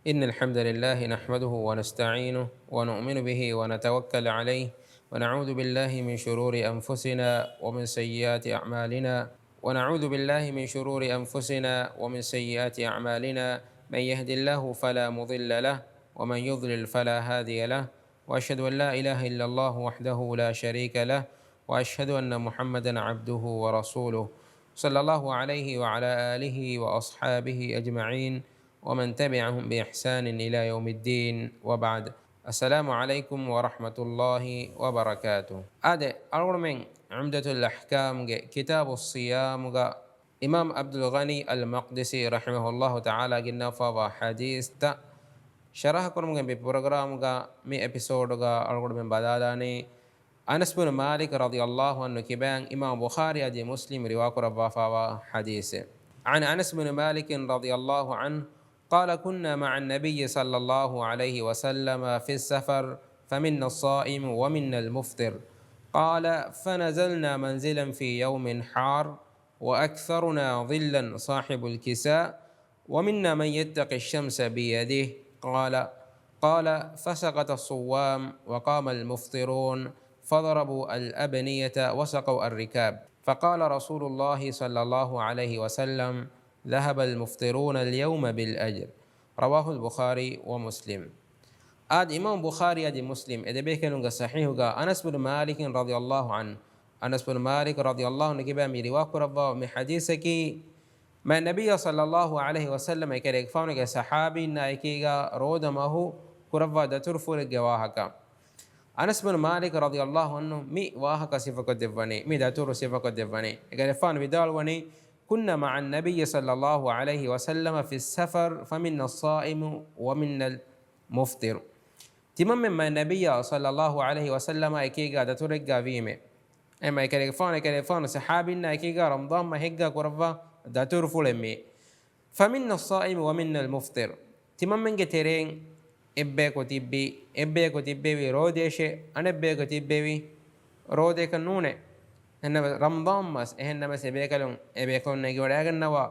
إن الحمد لله نحمده ونستعينه ونؤمن به ونتوكل عليه ونعوذ بالله من شرور أنفسنا ومن سيئات أعمالنا ونعوذ بالله من شرور أنفسنا ومن سيئات أعمالنا من يهد الله فلا مضل له ومن يضلل فلا هادي له وأشهد أن لا إله إلا الله وحده لا شريك له وأشهد أن محمدا عبده ورسوله صلى الله عليه وعلى آله وأصحابه أجمعين ومن تبعهم بإحسان إلى يوم الدين وبعد. السلام عليكم ورحمة الله وبركاته. هذا أول من عمدة الأحكام كتاب الصيام إمام عبد الغني المقدسي رحمه الله تعالى قلنا فوا حديث تا شرح كرم ببرنامج مي إبيسود أول من بداداني أنس بن مالك رضي الله عنه كبان إمام بخاري أدي مسلم رواك ربا فوا حديث عن أنس بن مالك رضي الله عنه قال كنا مع النبي صلى الله عليه وسلم في السفر فمنا الصائم ومنا المفطر قال فنزلنا منزلا في يوم حار وأكثرنا ظلا صاحب الكساء ومنا من يتقي الشمس بيده قال فسقط الصوام وقام المفطرون فضربوا الأبنية وسقوا الركاب فقال رسول الله صلى الله عليه وسلم ذهب المفطرون اليوم بالأجر. رواه البخاري ومسلم. آد إمام بخاري آد مسلم إذا بيكنوا صحيح أنس بن مالك رضي الله عنه. أنس بن مالك رضي الله عنه كبا من رواك ربا من حديثك ما النبي صلى الله عليه وسلم يكريك فانك صحابي نايكيغا رود ماهو كربا دترفور الجواهك. أنس بن مالك رضي الله عنه مي واهك صفة دفني مي دتور صفة دفني يكريك فان بدال وني كنا مع النبي صلى الله عليه وسلم في السفر فمنا الصائم ومنا المفطر. تمام ما النبي صلى الله عليه وسلم اكيغا دتورغا فيمه اما يكرفان صحابينا اكيغا رمضان ما هيغا قربا دتور فلمي فمنا الصائم ومنا المفطر. تمام من ترين ابيكو تبي روديش انا ابيكو تبي روديك نونه إنما رمضان مس إنما سبيكلون إبيكون نجورعن نوا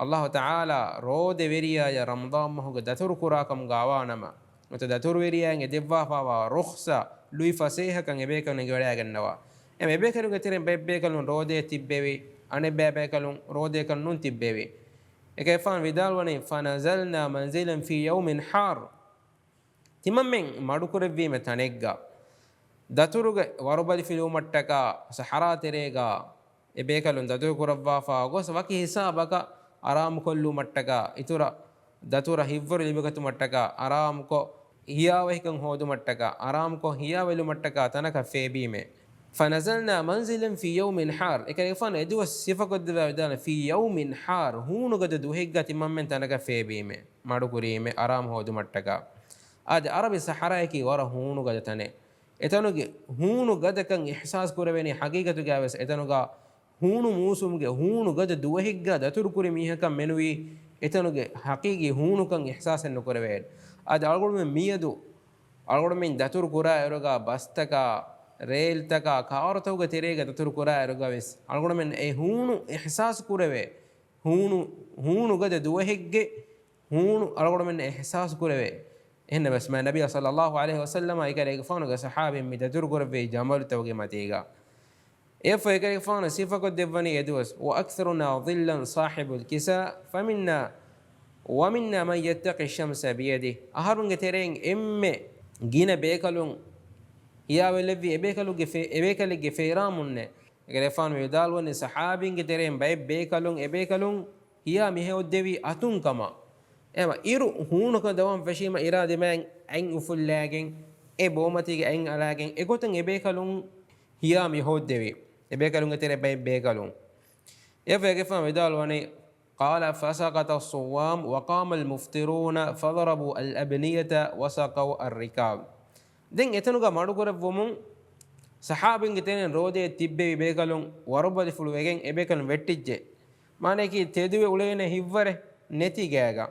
الله تعالى رود وريا يا رمضان ما هو دتور كراكم غاوانما متدتور وريا إن دبوا فوا رخصة لوي فسيها كان إبيكون نجورعن نوا إم إبيكلون كتيرين بيبيكلون رود تببي أنا بيبيكلون رود كنون تببي إكيفان فيدال وني فنزلنا منزلا في يوم حار تمامين ما دكور بيم تانيجا دتورغ وربل في الومتكا سحرا تريغا إبيكالون دتور كربا فاغوس وكي حسابك أرام كلو متكا إتورا دتورا هيفور لبكتو متكا أرامكو هيا وهكن هودو متكا أرامكو هيا ولو متكا تنك فيبيمه فنزلنا منزلا في يوم حار إكريفان إدو الصفة قد بدنا في يوم حار هونو قد دوهيغا تمامن تنك فيبيمه مارو كريمه أرام هودو متكا آد عربي سحرا كي ورا هونو قد تنه එතනුගේ හූණු ගදකන් ඉහසාස් කරවෙනි හකීකතු ගෑවස් එතනුගා හූණු මූසුම්ගේ හූණු ගද දුවහිග්ගා දතුරු කුරි මීහකම් මෙනුවී එතනුගේ හකීගී හූණුකන් ඉහසාසෙන් නොකරවේඩ අද අල්ගොඩුම මීයදු අල්ගොඩුමින් දතුරු කුරා එරගා බස්තකා රේල්තකා කාරතවග තෙරේග දතුරු කුරා එරගා වෙස් අල්ගොඩුමින් ඒ හූණු ඉහසාස් කරවේ හූණු ගද දුවහිග්ගේ හූණු අල්ගොඩුමින් ඉහසාස් කරවේ إن بس ما النبي صلى الله عليه وسلم يكره فانو صحابي متدور في جمال توجي متيجا يفا يكره فانو سيفا قد دفني يدوس وأكثرنا ظلا صاحب الكساء ومنا من يتقي الشمس بيده أهرون ترين جينا بيكالون يا ولفي بيكالو جفيرامون يكره فانو يدال وني صحابي ترين بيكالون هي مهو الدوي أتون كما එම ඉරු හුණක දවම් ෆෂීම ඉරාදෙමෙන් අයින් උෆුල්ලාගෙන් ඒ බොමතිගේ අයින් අලාගෙන් එගොතන් එබේකලුන් හියාමි හොද්දෙවි එබේකලුන් තෙර බේකලුන් එවගෙෆම විදාලවනේ قال فسقط الصوام وقام المفطرون فضربوا الأبنية وسقوا الركاب دين اتنوغا مادو كرවමුන් සහාබින් ගෙතෙන් රෝදේ තිබ්බේ බේකලුන් වරබදි ෆුළු වෙගෙන් එබේකලුන් වෙට්ටිච්චේ මානේ කි තෙදුවේ උලේනේ හිව්වරේ නැති ගෑගා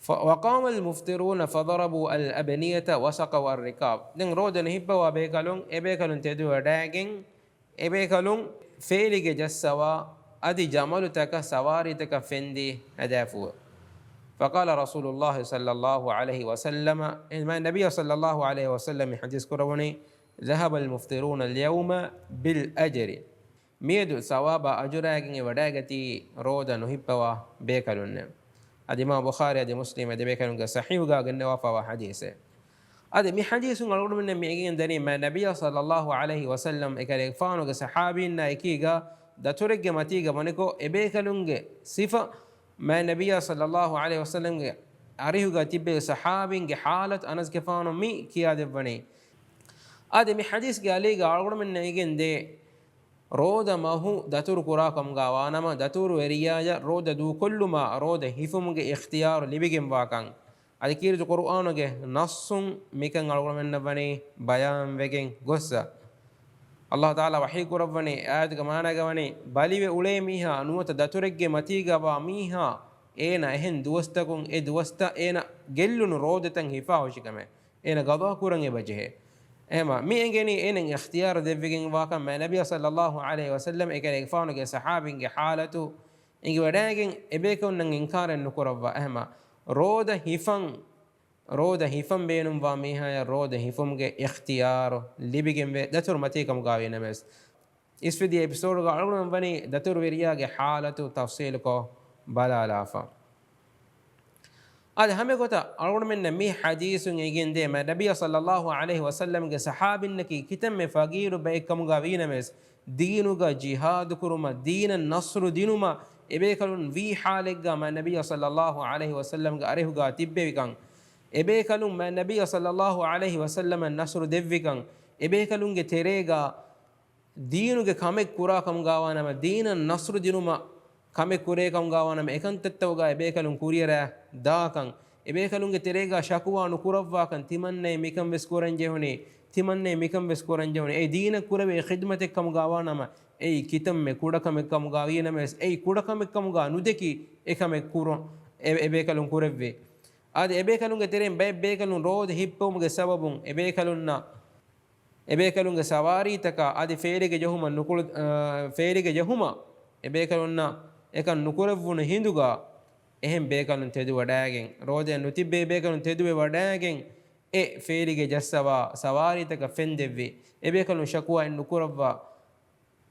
وقام المفطرون فضربوا الأبنية وسقوا الركاب دين رودن هبوا وبيكلون إبيكلون تدو داغين إبيكلون فيلي جسوا أدي جمال تك سواري تك فندي هدافو فقال رسول الله صلى الله عليه وسلم ما النبي صلى الله عليه وسلم حديث كروني ذهب المفطرون اليوم بالأجر ميدو ثواب أجراكين وداغتي رودا نهبوا بيكلون ادي ما بخاري ادي مسلم ادي بيكلون صحيح غا فوا حديثه ادي مي حديث نقول من ميغين دني ما النبي صلى الله عليه وسلم اكل فانو صحابين نايكيغا دتورج ماتيغا منكو ابيكلون صفه ما النبي صلى الله عليه وسلم أريهوغا تبي صحابين حالة أنس كفانو مي كياد بني ادي مي حديث قاليغا أقول من نيجين دي رودا ما هو داتور كراكم غاوانا ما داتور ورياجا رودا دو كل ما رودا هيفمغ اختيار لبيجم واكان ادي كير القرآن نص ميكن أقول من بني بيان وجين غصة الله تعالى وحي كربني آيات كمانا كماني بالي وولي ميها نوت داتورج متيجا با ميها اينا اهن دوستكون اي دوستا اينا جلون رودتن هفاوش كما اينا قضاء كورن بجه اما مي انجني ان اختيار ديفين واكا ما نبي صلى الله عليه وسلم اكن فاونك صحابين حالته انجي وداغين ابيكون نن انكار نكروا اما رودا هيفم بينهم واميها يا رودا هيفم کے اختیار لبيگم دتور متي كم غاوي نمس اس في ايبيسود غالون بني دتور وريا کے حالت تفصيل کو بلا لافا اد ہمیں کوتا اڑون من می حدیث يگين دي ما نبي صلى الله عليه وسلم کے صحابن کی کتم میں فقیر بے کم غاوي نمس دینو کا جہاد کرما دین النصر دینما ابيكلون في حالك ما نبي صلى الله عليه وسلم اريهو غا تيبي كان ابيكلون ما النبي صلى الله عليه وسلم النصر ديفيكان ابيكلون کے تیرےگا دینو کے کمک کرا کم گاوانا ما دین النصر دینما کمک کرے کم گاوانا ما اکنتتوگا ابيكلون کوریرا داکان ابيكلون کے تیرےگا شکوا نکروا کن تمنے میکم وسکورن جہونی تمنے میکم وسکورن جہونی اے دین کرے خدمت کم گاوانا ما اے کتم میں کوڑکم کم گاوینا ما اے کوڑکم کم گا ندکی ایکم کورو ابيكلون کورے اد ابيكلون ترين بيكلون رود هيبوم سببون ابيكلون سواري تكا اد فيريك جهما نقول فيريك جهما ابيكلون اكن نكورفون هندوغا එහෙන් බේකලුන් තෙදු වඩාගෙන් රෝදයන් නුතිබ්බේ බේකලුන් තෙදුවේ වඩාගෙන් ඒ ෆේරිගේ ජස්සවා සවාරිතක ෆෙන් දෙව්වේ ඒ බේකලුන් ශකුවා එන් නුකුරවවා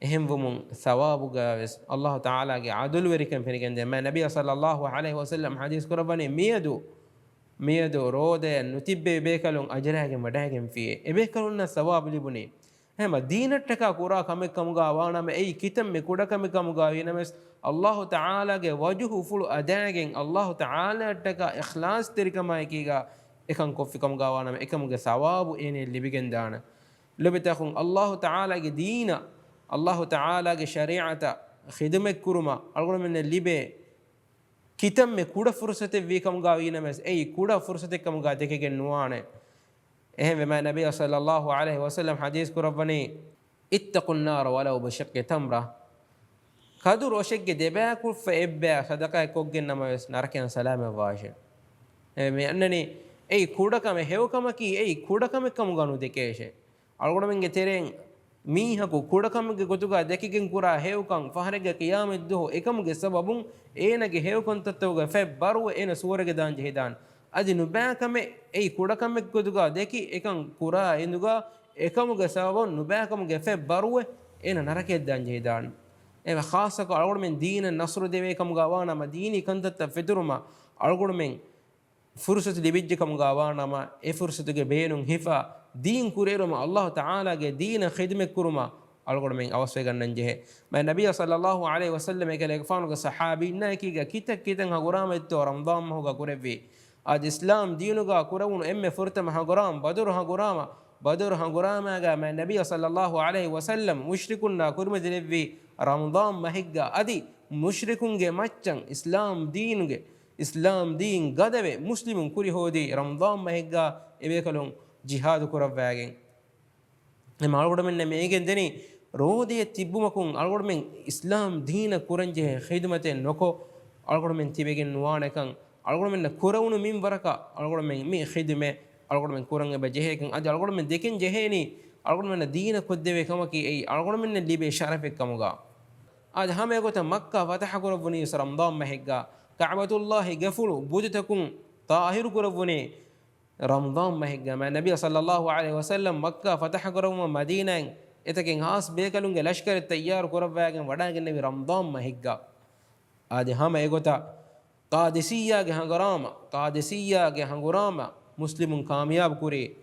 එහෙන් වමුන් සවාබුගාවස් අල්ලාහ් තාලාගේ අදුල් වෙරිකම් ෆෙරිකෙන් දෙ මා නබිය සල්ලල්ලාහු අලයිහි වසල්ලම් හදීස් කරවනේ මියදු රෝදයන් නුතිබ්බේ බේකලුන් අජරාගෙන් වඩාගෙන් ෆියේ ඒ බේකලුන් සවාබ ලිබුනේ එහෙම දීනට්ටක කුරා කමෙක් කමුගා වානම ඒ කිතම් මේ කුඩ කමෙක් කමුගා විනමස් අල්ලාහ් තාලාගේ වජහු ෆුල් අදාගෙන් අල්ලාහ් තාලාටක ඉඛලාස් තරිකමයි කීගා එකන් කොෆි කමුගා වානම එකමුගේ සවාබු එනේ ලිබිගෙන් දාන ලබතඛුන් අල්ලාහ් තාලාගේ දීන අල්ලාහ් තාලාගේ ශරීඅත ඛිදමෙක් කුරුමා අල්ගොන මෙන්න ලිබේ කිතම් මේ කුඩ ෆුර්සතේ වී කමුගා විනමස් ඒ කුඩ ෆුර්සතේ කමුගා දෙකගෙන් නුවානේ එහෙම මේ නබිය සල්ලල්ලාහු අලයිහි වසල්ලම් හදීස් කරවනේ ඉත්තකුන් නාර වලව් බිශක්ක තම්රා කදු රොෂෙක්ගේ දෙබෑකුල් ෆෙබ්බෑ සදකා කොග්ගෙන් නමස් නරකයන් සලාම වාෂේ මේ අන්නනේ ඒ කුඩකම හෙවකම කී ඒ කුඩකම කම ගනු දෙකේෂේ අල්ගොඩමෙන්ගේ තෙරෙන් මීහකු කුඩකමගේ ගොතුගා දෙකකින් කුරා හෙවකම් ෆහරගේ කියාමෙත් දෝ එකමුගේ සබබුන් ඒනගේ හෙවකම් තත්තවගේ ෆෙබ් බරුව එන සූරගේ දාන් ජෙහිදාන් adi nubakame ei kudakamek goduga deki ekan kura enduga ekamuge sababon nubakamuge fe baruwe ena narake danje dan eva khassa ko algod men deen nasr deve kamuga wana ma deeni kantatta feduruma algod men fursat libijje kamuga wana ma e fursatuge beenun hifa deen kureruma allah taala ge deen khidmet kuruma algod men awaswe gannan jehe ma nabiy sallallahu alaihi wasallam ekale fanu ge sahabi na kiga kitan hagurama etto ramadan hoga kurevi ad islam deenuga kurawun emme furtama haguram badur hagurama ga ma nabiy sallallahu alaihi wasallam mushrikunna kurmedilevvi ramadan mahigga adi mushrikunge maccan islam deen gadave muslimun kuri hodi ramadan mahigga ebekalun jihad kurawwagen em algoda menne megen deni rodiye tibbumakun algoda men islam deen kuranje khidmate noko algoda men tibegen nuwanekan algol men kurawunu min waraka algol men mi khidme algol men kurang be jehekin adi algol men dekin jeheni algol men deena koddeve kamaki ei algol men libe sharafek kamuga adi hame gota makka fatah korobuni ramadan mahigga ka'batullahi gafulu budutakun tahiru kurawune Ramadan mahigga ma Nabiy sallallahu alaihi wasallam Makkah fatah kurawuma Madina etaken has bekalunge lashkar tayyar kurawwagen wadagen nevi Ramadan mahigga adi hama egota Qadisiyya ge hangurama muslimun kamyab kuri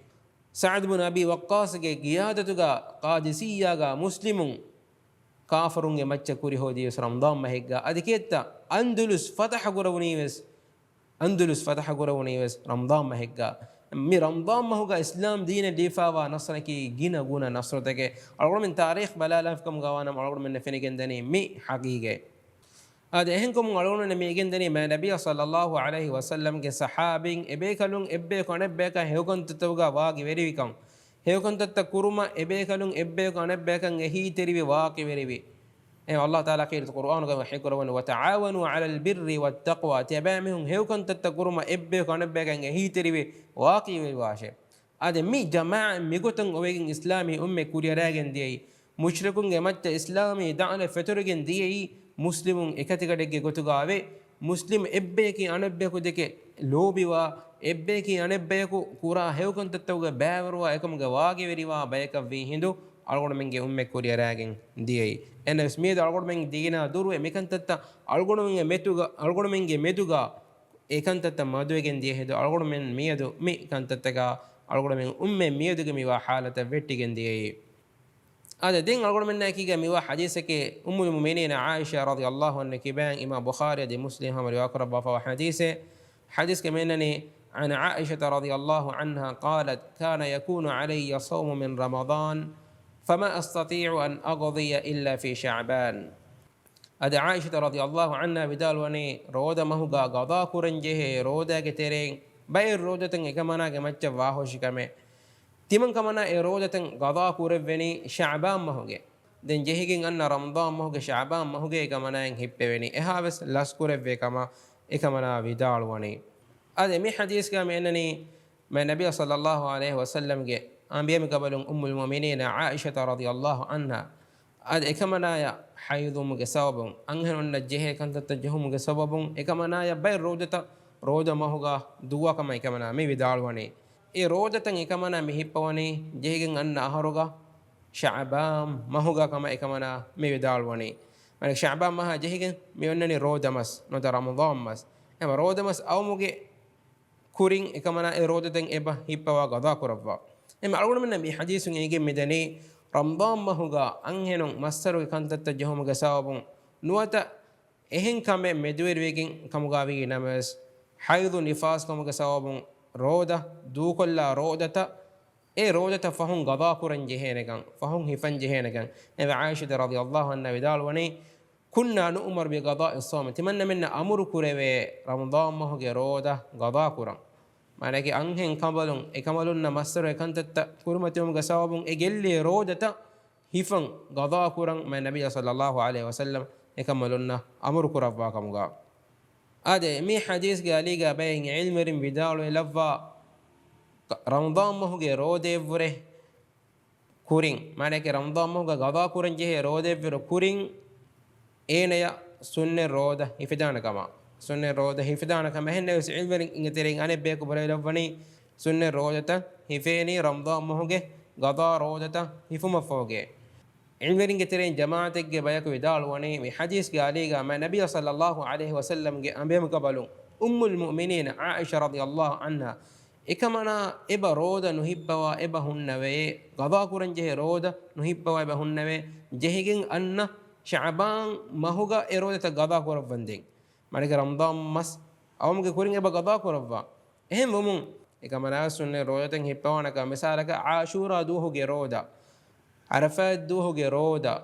Sa'd bin Abi Waqqas ge qiyadatuga Qadisiyya ga muslimun kafirun ge macca kuri hodi Ramadan mahigga adi ketta Andalus fatah kurawuni wes Ramadan mahigga mi Ramadan mahuga Islam deen difawa nasra ki gina guna nasra take algor min tarikh balala fkam gawana algor min fenigendani mi haqiqe ade ehenkum algor min megendani ma Nabiy sallallahu alaihi wasallam ge sahabin ebekalun ebbe kone beka hewkon tutuga waagi verivikam hewkon tatta kuruma ebekalun ebbe kone bekan ehi terivi waaqi verivi الله تعالى قيل القرآن كما حكرون وتعاونوا على البر والتقوى تبامهم هيوكن تتقرما إبه كان بيكن هي تريبي واقي والواشة هذا مي جماعة ميقولن أوين إسلامي كوريا راجن دي مشركون جماعة إسلامي دعنا فترجن دي مسلمون إكتكادك قطعاوي مسلم إبه كي أنا بيكو دك لوبي وا إبه كي أنا بيكو كورا هيوكن تتوجا بابروا إكم جواقي وريوا بيكا في هندو algon menge kuriya ragen diyai en smid algon menge digina duru mekan tatta algon menge meduga ekan tatta maduegen diye hedo algon men miedu me kan tatta ga algon men mieduge miwa halata vettigen diyai ada den algon men nakiga miwa hadise ke ummul mu'minin Aisha radhiyallahu anha kiban imam Bukhari de Muslim ham riwayat rabba fa hadise hadis ke menani عن عائشة رضي الله عنها قالت كان يكون علي صوم من رمضان فما أستطيع أن أقضي إلا في شعبان أدى عائشة رضي الله عنها بدال وني رودا مهوغا قضاء كورنجه رودا كتيرين باي رودا تنگ كمانا كمچ واهوش كمه تيمن كمانا رودا تنگ قضاء كوربني شعبان مهوغه دن جهيگين أن رمضان مهوغه شعبان مهوغه كمانا هيببني إهابس لاسكورب كما إكمانا بدال وني أدى مي حديث كما إنني ما النبي صلى الله عليه وسلم أنبياء قبل أم المؤمنين عائشة رضي الله عنها أد إكمنايا حيض مجسوب أنهن النجيه كانت تجهم مجسوب إكمنايا بير رودا ما هو دوا كما إكمنا مي بدالوني إيه رودا تن إكمنا مهيبوني جهين أن أهرجا شعبان ما هو كما إكمنا مي بدالوني من شعبان ما جهين ميونني رودا مس نود رمضان مس أما رودا مس أو مجي كورين إكمنا رودا تن إبا هيبوا غدا كربا එම අලුගොඩ මෙන්න මේ හදීසුන් එනගේ මෙදනේ රම්දාන් මහුගා අංහෙනුන් මස්සරු කන්තත්ත ජහොම ගසාවබුන් නුවත එහෙන් කම මෙදුවෙරවකින් කමුගාවී නමස් හයිදු නිෆාස් කම ගසාවබුන් රෝද දූකොල්ලා රෝදත ඒ රෝදත ෆහුන් ගදා කුරන් ජෙහෙනකන් ෆහුන් හිෆන් ජෙහෙනකන් එව ආයිෂා රදියල්ලාහු අන්හා විදාල්වනේ කුන්නා නුමර් බි ගදා الصوم තිමන්න මෙන්න අමුරු කුරවේ රම්දාන් මහුගේ රෝද ගදා කුරන් manake anhen kamalun ekamalunna masdar ekantetta kurmatum gasawabun egelle rodata hifan gada kurang ma nabiy sallallahu alaihi wasallam ekamalunna amru kurabba kamuga ade mi hadis ge aliga bayin ilmerin bidalu lafwa ramadan mahuge rode vure kurin manake ramadan mahuga gada kuran je rode vure kurin eneya sunne roda ifidana kama sunne roda hifdana kama henne us ilmerin ingeterin ane beku barelawani sunne rodata hifeni ramadan mohuge gada rodata hifuma foge ilmerin geterin jamaatek ge bayaku vidalwani mi hadis ge aliga ma nabiy sallallahu alaihi wasallam ge ambem kabalun ummul mu'minin Aisha radhiyallahu anha ekamana eba roda nuhibbawa eba hunnawe gada kuranjehe roda nuhibbawa eba hunnawe jehigen anna sha'ban mahuga erodata gada kurawandeng manike ramadan mas awamge kurin eba gada kurawwa ehem wumun ekamana sunne rodaten hibbawana ka misalaka ashura duhuge roda arafat duhuge roda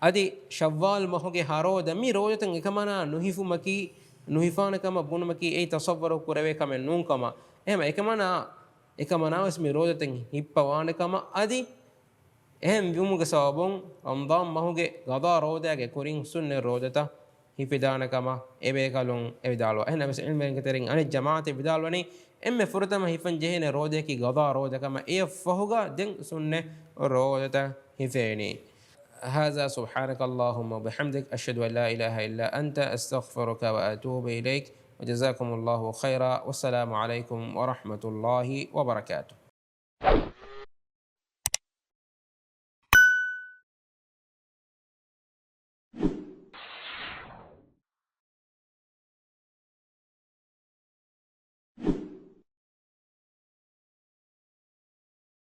adi shawwal mahuge haroda mi rodaten ekamana nuhifumaki nuhifana kama bunumaki ei tasawwaru kurave kama nun kama ehem ekamana wasmi rodaten hibbawana kama adi ehem wumuge sababun ramadan mahuge gada rodage kurin sunne rodata hifidana kama ebe kalun evidalwa ehna mes ilmen keterin ane jamaate vidalwani emme furtama hifan jehene rode ki gada rode kama e fahuga den sunne rodata hifeni هذا سبحانك اللهم وبحمدك، أشهد أن لا إله إلا أنت، أستغفرك وأتوب إليك، وجزاكم الله خيرا، والسلام عليكم ورحمة الله وبركاته.